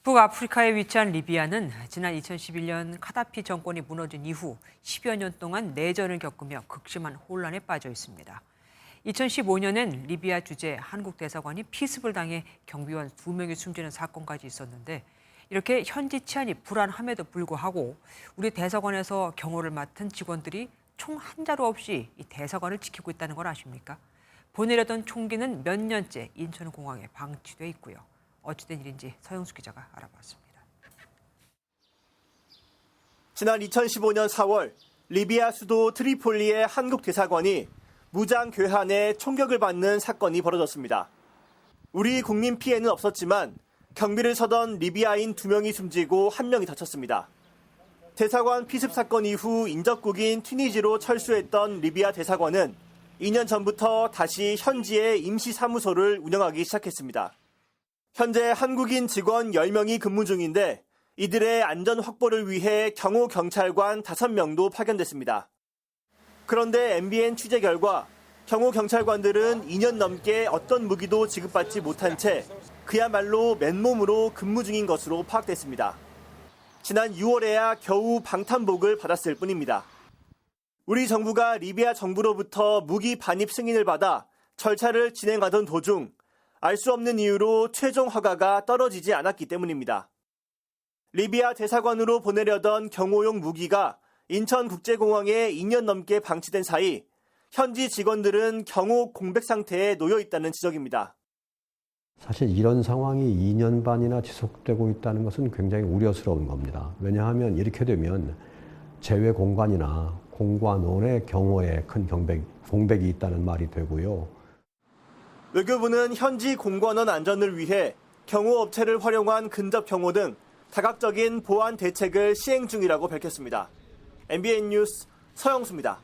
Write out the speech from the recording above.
북아프리카에 위치한 리비아는 지난 2011년 카다피 정권이 무너진 이후 10여 년 동안 내전을 겪으며 극심한 혼란에 빠져 있습니다. 2015년엔 리비아 주재 한국 대사관이 피습을 당해 경비원 2명이 숨지는 사건까지 있었는데 이렇게 현지 치안이 불안함에도 불구하고 우리 대사관에서 경호를 맡은 직원들이 총 한 자루 없이 이 대사관을 지키고 있다는 걸 아십니까? 보내려던 총기는 몇 년째 인천공항에 방치돼 있고요. 어찌된 일인지 서영수 기자가 알아봤습니다. 지난 2015년 4월 리비아 수도 트리폴리의 한국 대사관이 무장 괴한에 총격을 받는 사건이 벌어졌습니다. 우리 국민 피해는 없었지만 경비를 서던 리비아인 2명이 숨지고 1명이 다쳤습니다. 대사관 피습 사건 이후 인접국인 튀니지로 철수했던 리비아 대사관은 2년 전부터 다시 현지에 임시 사무소를 운영하기 시작했습니다. 현재 한국인 직원 10명이 근무 중인데 이들의 안전 확보를 위해 경호 경찰관 5명도 파견됐습니다. 그런데 MBN 취재 결과 경호 경찰관들은 2년 넘게 어떤 무기도 지급받지 못한 채 그야말로 맨몸으로 근무 중인 것으로 파악됐습니다. 지난 6월에야 겨우 방탄복을 받았을 뿐입니다. 우리 정부가 리비아 정부로부터 무기 반입 승인을 받아 절차를 진행하던 도중 알 수 없는 이유로 최종 허가가 떨어지지 않았기 때문입니다. 리비아 대사관으로 보내려던 경호용 무기가 인천국제공항에 2년 넘게 방치된 사이 현지 직원들은 경호 공백 상태에 놓여 있다는 지적입니다. 사실 이런 상황이 2년 반이나 지속되고 있다는 것은 굉장히 우려스러운 겁니다. 왜냐하면 이렇게 되면 제외 공간이나 공관원의 경호에 큰 공백이 있다는 말이 되고요. 외교부는 현지 공관원 안전을 위해 경호업체를 활용한 근접 경호 등 다각적인 보안 대책을 시행 중이라고 밝혔습니다. MBN 뉴스 서영수입니다.